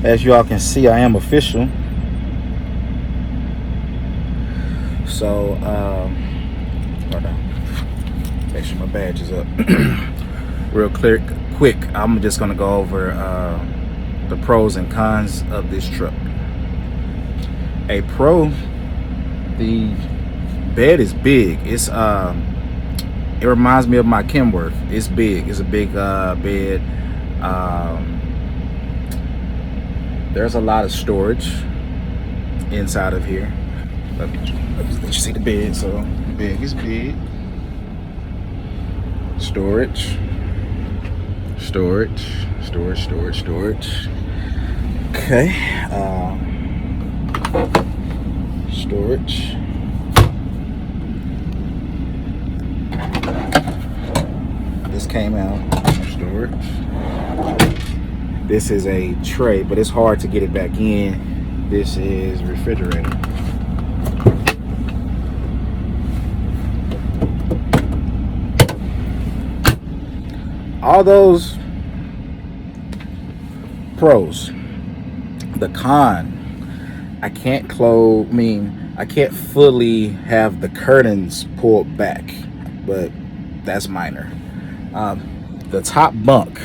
As you all can see, I am official. So, hold on. Make sure my badge is up. Real quick, I'm just gonna go over the pros and cons of this truck. A pro, the bed is big. It reminds me of my Kenworth. It's big. It's a big bed. There's a lot of storage inside of here. Let you see the bed. So big is big. Storage. Okay. Storage. This came out. Storage. This is a tray, but it's hard to get it back in. This is refrigerator. All those pros. The con, I can't I can't fully have the curtains pulled back, but that's minor. The top bunk,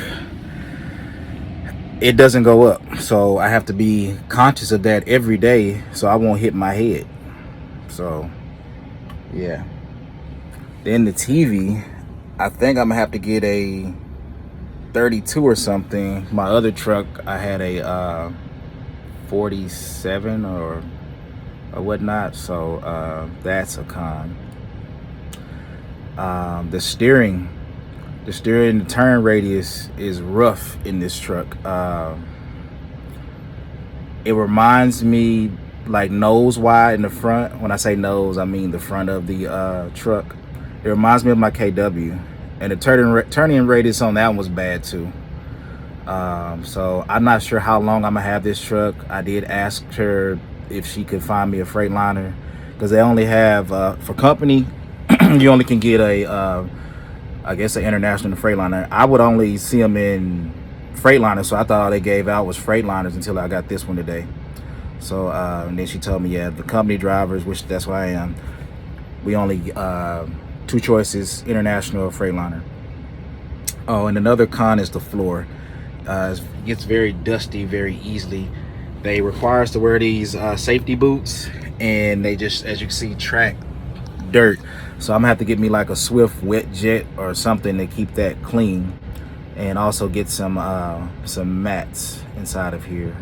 it doesn't go up, so I have to be conscious of that every day so I won't hit my head. So yeah. Then the TV, I think I'm gonna have to get a 32 or something. My other truck, I had a 47 or whatnot, so that's a con. The steering, the turn radius is rough in this truck. It reminds me like nose wide in the front. When I say nose, I mean the front of the truck. It reminds me of my KW. And the turning radius on that one was bad too. So I'm not sure how long I'm gonna have this truck. I did ask her if she could find me a Freightliner, because they only have for company you only can get a I guess an international Freightliner. I would only see them in Freightliner, so I thought all they gave out was Freightliners until I got this one today. So and then she told me, yeah, the company drivers, which that's why I am, we only two choices, international or Freightliner. Oh, and another con is the floor. It gets very dusty very easily. They require us to wear these safety boots, and they just, as you can see, track dirt. So I'm gonna have to get me like a Swift wet jet or something to keep that clean, and also get some mats inside of here.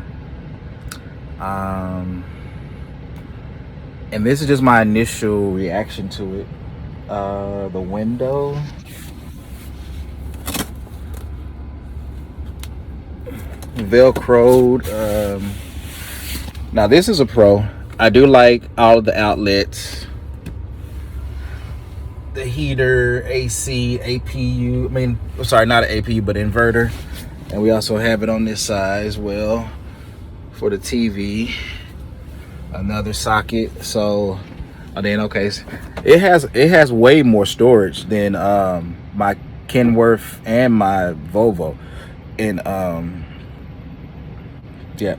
And this is just my initial reaction to it. The window, velcroed. Now this is a pro. I do like all of the outlets, the heater, AC, APU. I mean, sorry, not an APU, but inverter. And we also have it on this side as well for the TV. Another socket. So then okay, it has way more storage than my Kenworth and my Volvo. And yeah.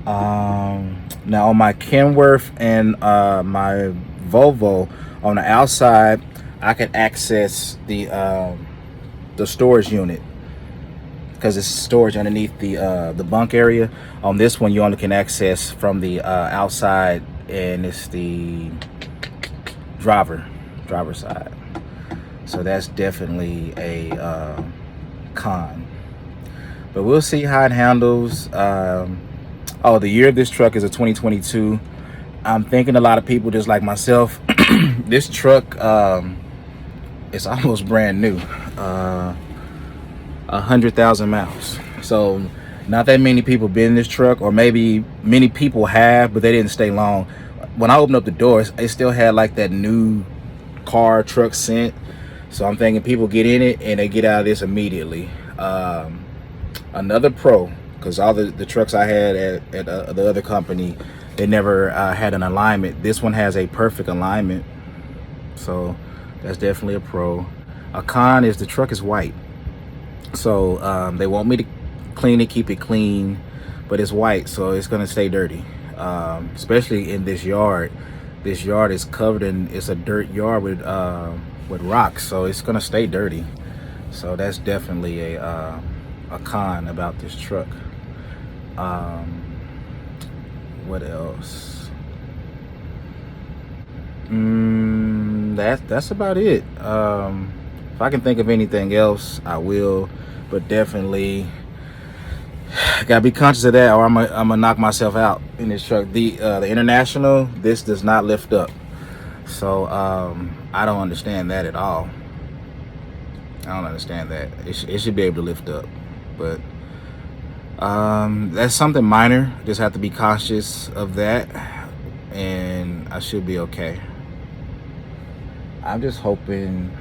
Now on my Kenworth and my Volvo, on the outside I can access the storage unit, because it's storage underneath the bunk area. On this one, you only can access from the outside, and it's the driver side. So that's definitely a con. But we'll see how it handles. Oh, the year of this truck is a 2022. I'm thinking a lot of people just like myself. This truck, it's almost brand new. 100,000 miles. So not that many people been in this truck, or maybe many people have, but they didn't stay long. When I opened up the doors, it still had like that new car truck scent. So I'm thinking people get in it and they get out of this immediately. Another pro, because all the trucks I had at the other company, they never had an alignment. This one has a perfect alignment, so that's definitely a pro. A con is the truck is white, so they want me to clean it, keep it clean, but it's white, so it's gonna stay dirty. Especially in this yard. This yard is covered in, it's a dirt yard with rocks, so it's gonna stay dirty. So that's definitely a con about this truck. What else? That's about it. If I can think of anything else, I will, but definitely gotta be conscious of that, or I'm gonna knock myself out in this truck. The International, this does not lift up, so I don't understand that at all. I don't understand that. It should be able to lift up, but that's something minor. Just have to be cautious of that, and I should be okay. I'm just hoping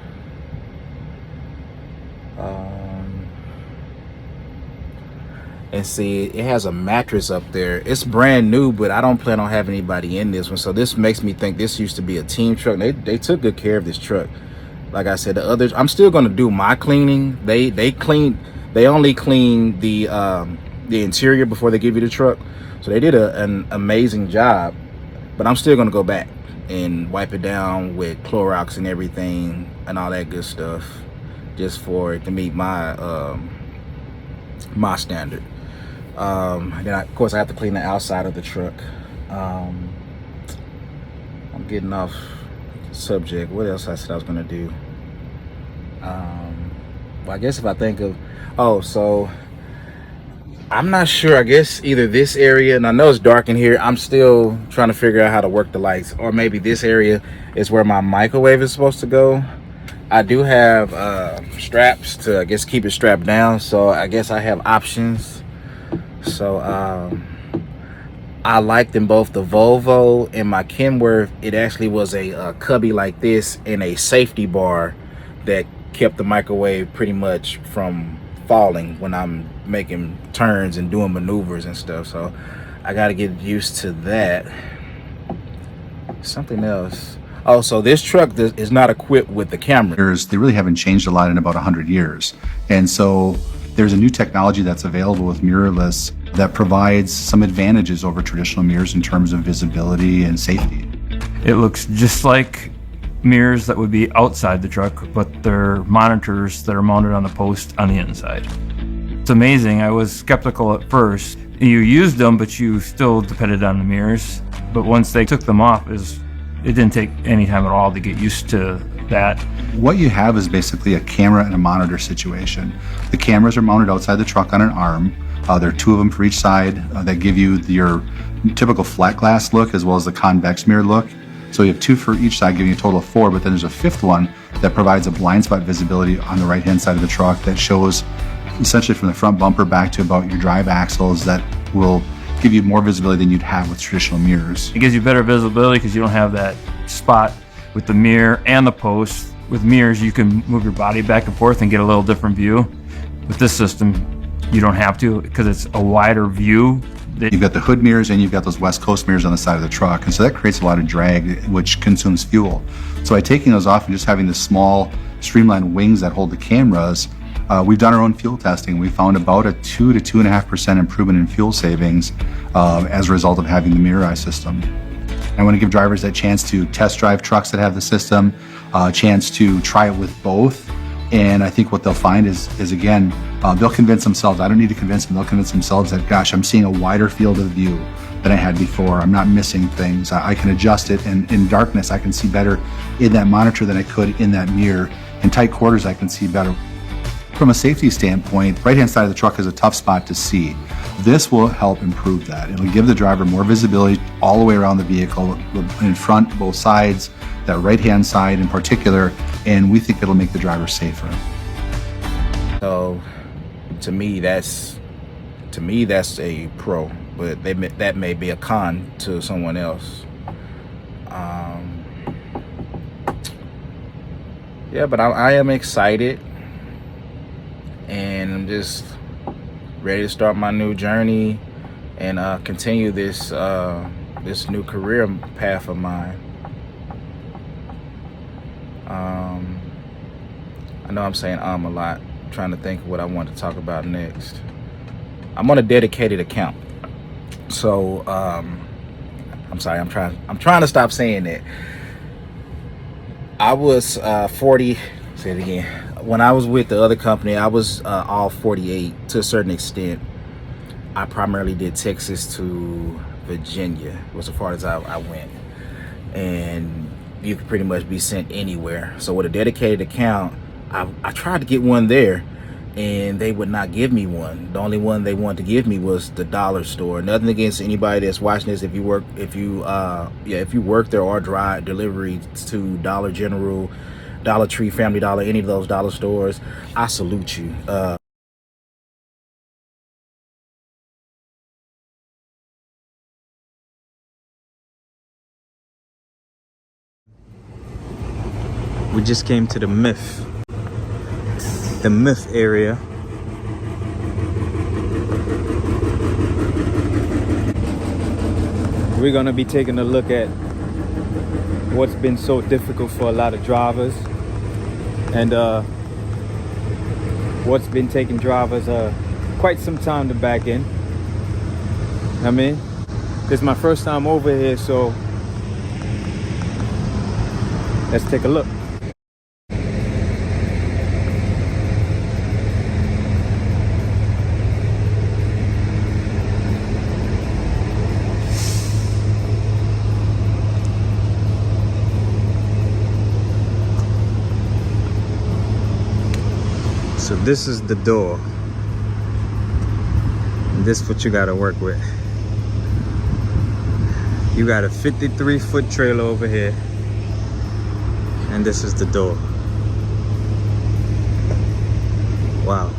and see, it has a mattress up there. It's brand new, but I don't plan on having anybody in this one, so this makes me think this used to be a team truck. They took good care of this truck. Like I said, the others, I'm still going to do my cleaning. They only clean the interior before they give you the truck, so they did an amazing job. But I'm still going to go back and wipe it down with Clorox and everything and all that good stuff, just for it to meet my my standard. Then of course I have to clean the outside of the truck. I'm getting off subject. What else I said I was gonna do? Well, I guess if I think of, so I'm not sure. I guess either this area, and I know it's dark in here, I'm still trying to figure out how to work the lights, or maybe this area is where my microwave is supposed to go. I do have straps to, I guess, keep it strapped down, so I guess I have options. So I liked in both the Volvo and my Kenworth, it actually was a cubby like this and a safety bar that kept the microwave pretty much from falling when I'm making turns and doing maneuvers and stuff. So I got to get used to that. Something else. Oh, so this truck is not equipped with the camera. They really haven't changed a lot in about 100 years. And so there's a new technology that's available with Mirrorless that provides some advantages over traditional mirrors in terms of visibility and safety. It looks just like mirrors that would be outside the truck, but they're monitors that are mounted on the post on the inside. It's amazing. I was skeptical at first. You used them, but you still depended on the mirrors. But once they took them off, it didn't take any time at all to get used to that. What you have is basically a camera and a monitor situation. The cameras are mounted outside the truck on an arm. There are two of them for each side that give you your typical flat glass look as well as the convex mirror look. So you have two for each side, giving you a total of four, but then there's a fifth one that provides a blind spot visibility on the right-hand side of the truck that shows essentially from the front bumper back to about your drive axles, that will give you more visibility than you'd have with traditional mirrors. It gives you better visibility because you don't have that spot with the mirror and the post. With mirrors, you can move your body back and forth and get a little different view. With this system, you don't have to because it's a wider view. You've got the hood mirrors and you've got those West Coast mirrors on the side of the truck, and so that creates a lot of drag, which consumes fuel. So by taking those off and just having the small streamlined wings that hold the cameras, we've done our own fuel testing. We found about a 2 to 2.5% improvement in fuel savings as a result of having the Mirror Eye system. I want to give drivers that chance to test drive trucks that have the system, a chance to try it with both. And I think what they'll find is again, they'll convince themselves. I don't need to convince them. They'll convince themselves that, gosh, I'm seeing a wider field of view than I had before. I'm not missing things. I can adjust it, and in darkness, I can see better in that monitor than I could in that mirror. In tight quarters, I can see better. From a safety standpoint, right-hand side of the truck is a tough spot to see. This will help improve that. It'll give the driver more visibility all the way around the vehicle, in front, both sides, that right-hand side in particular, and we think it'll make the driver safer. So, to me, that's a pro, but that may be a con to someone else. Yeah, but I am excited, and I'm just ready to start my new journey and continue this this new career path of mine. I know I'm saying a lot, trying to think of what I want to talk about next. I'm on a dedicated account. So I'm sorry, I'm trying to stop saying that. I was 40. Say it again. When I was with the other company, I was all 48 to a certain extent. I primarily did Texas to Virginia, was as far as I went, and you could pretty much be sent anywhere. So with a dedicated account, I tried to get one there, and they would not give me one. The only one they wanted to give me was the dollar store. Nothing against anybody that's watching this. If you work there or drive delivery to Dollar General, Dollar Tree, Family Dollar, any of those dollar stores, I salute you. We just came to the myth area. We're gonna be taking a look at what's been so difficult for a lot of drivers, and what's been taking drivers quite some time to back in. I mean, this is my first time over here, so let's take a look. So this is the door. And this is what you gotta work with. You got a 53-foot trailer over here. And this is the door. Wow.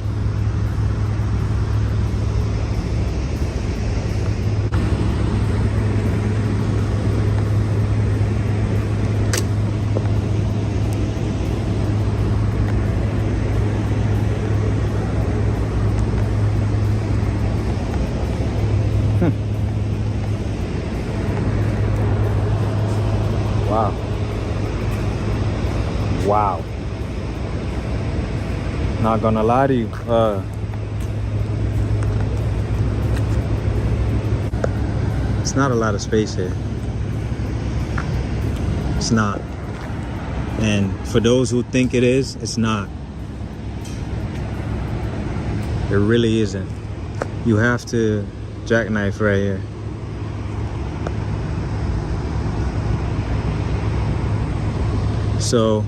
Wow. Wow. Not gonna lie to you, it's not a lot of space here. It's not. And for those who think it is, it's not. It really isn't. You have to jackknife right here. So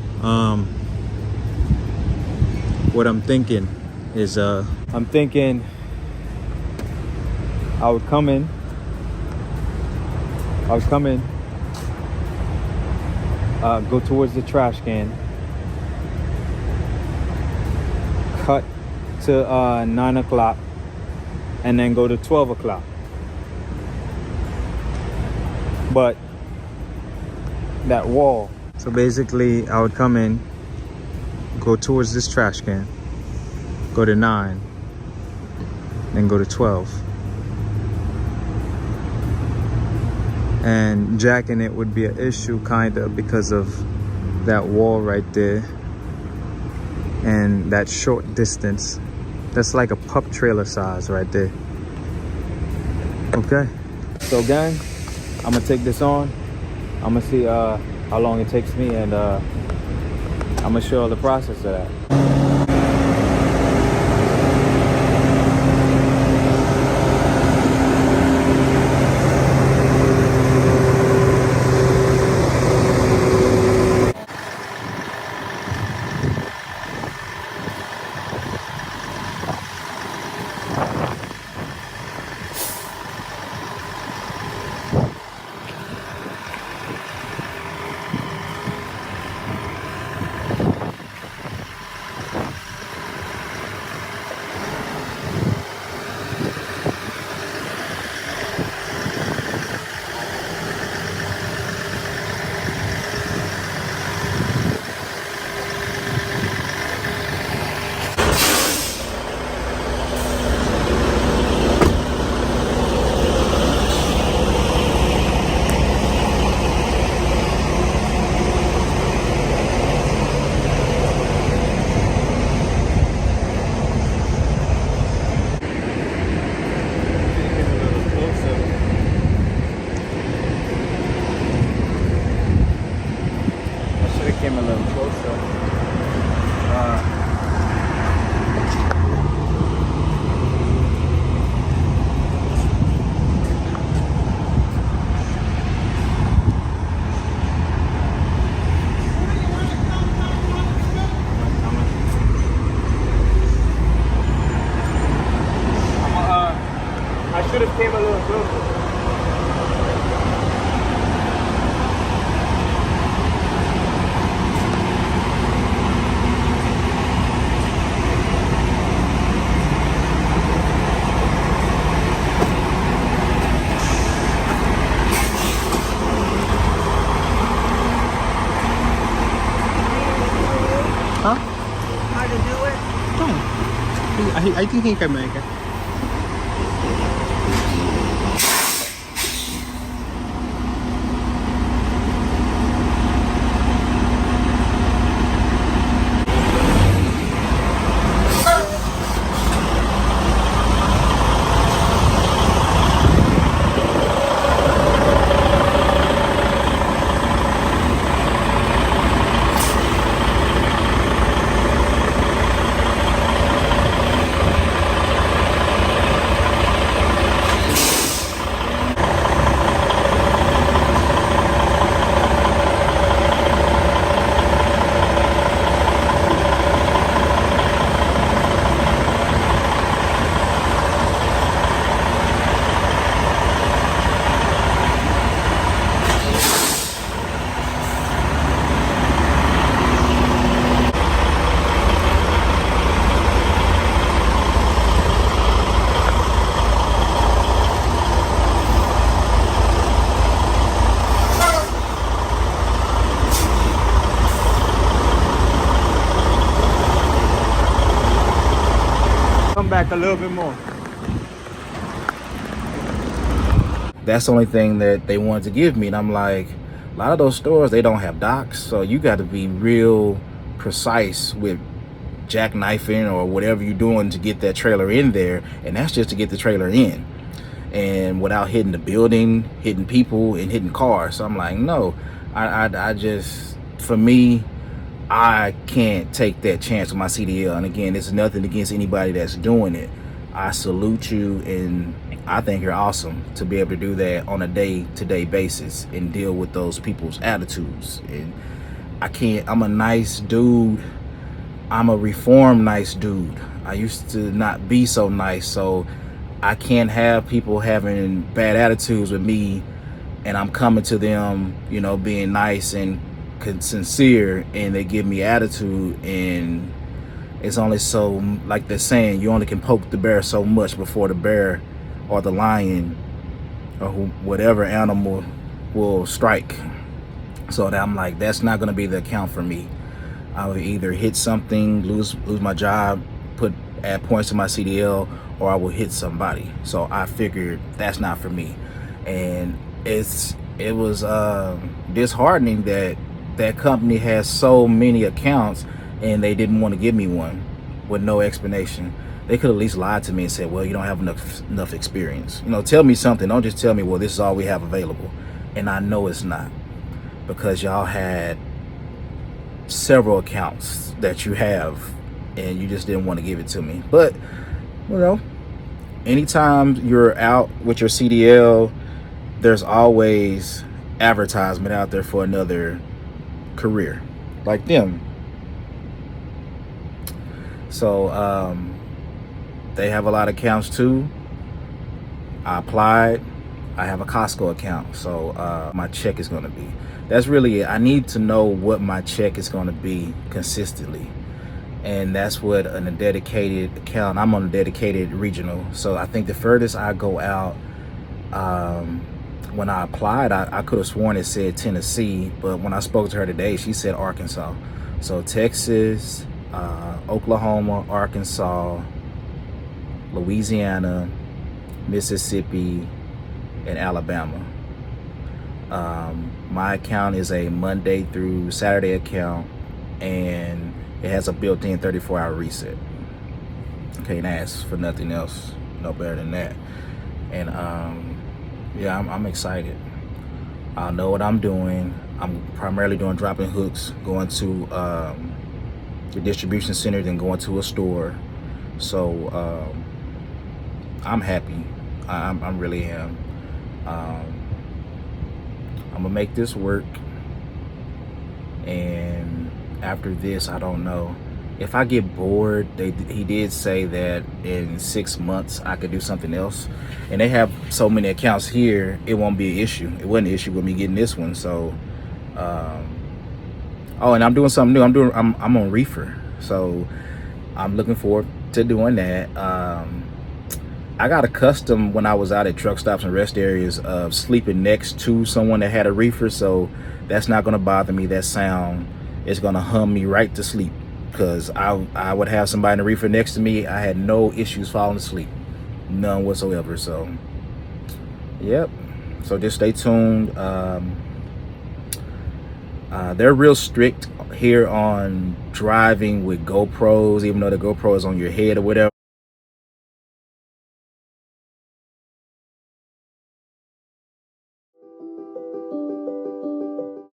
what I'm thinking is I'm thinking I would come in, go towards the trash can, cut to 9 o'clock, and then go to 12 o'clock. But that wall, so basically I would come in, go towards this trash can, go to 9, then go to 12. And jacking it would be an issue kind of because of that wall right there and that short distance. That's like a pup trailer size right there. Okay, so gang, I'm gonna take this on. I'm gonna see how long it takes me, and I'm gonna show you the process of that. how to do it? No. I think he can make it. Come back a little bit more. That's the only thing that they wanted to give me, and I'm like, a lot of those stores, they don't have docks, so you got to be real precise with jackknifing or whatever you're doing to get that trailer in there, and that's just to get the trailer in, and without hitting the building, hitting people, and hitting cars. So I'm like, no, I just, for me, I can't take that chance with my CDL. And again, it's nothing against anybody that's doing it. I salute you, and I think you're awesome to be able to do that on a day-to-day basis and deal with those people's attitudes. And I can't, I'm a nice dude. I'm a reformed nice dude. I used to not be so nice, so I can't have people having bad attitudes with me and I'm coming to them, you know, being nice and sincere, and they give me attitude, and it's only so, like they're saying, you only can poke the bear so much before the bear or the lion or whatever animal will strike. So that I'm like, that's not going to be the account for me. I will either hit something, lose my job, add points to my CDL, or I will hit somebody. So I figured that's not for me, and it was disheartening that that company has so many accounts and they didn't want to give me one with no explanation. They could at least lied to me and said, well, you don't have enough experience. You know, tell me something. Don't just tell me, well, this is all we have available. And I know it's not, because y'all had several accounts that you have and you just didn't want to give it to me. But, you know, anytime you're out with your CDL, there's always advertisement out there for another career like them. So they have a lot of accounts too. I applied. I have a Costco account, so my check is going to be, that's really it. I need to know what my check is going to be consistently, and that's what a dedicated account. I'm on a dedicated regional, so I think the furthest I go out, when I applied, I could have sworn it said Tennessee, but when I spoke to her today, she said Arkansas. So Texas, Oklahoma, Arkansas, Louisiana, Mississippi, and Alabama. My account is a Monday through Saturday account, and it has a built-in 34-hour reset. Can't ask for nothing else, no better than that. And yeah, I'm excited. I know what I'm doing. I'm primarily doing dropping hooks, going to the distribution center, then going to a store. So I'm happy. I really am. I'm gonna make this work, and after this, I don't know. If I get bored, he did say that in 6 months I could do something else, and they have so many accounts here, it won't be an issue. It wasn't an issue with me getting this one. So oh, and I'm doing something new. I'm on reefer, so I'm looking forward to doing that. I got accustomed when I was out at truck stops and rest areas of sleeping next to someone that had a reefer, so that's not going to bother me. That sound is going to hum me right to sleep. because I would have somebody in the reefer next to me. I had no issues falling asleep, none whatsoever. So yep, so just stay tuned. They're real strict here on driving with GoPros, even though the GoPro is on your head or whatever.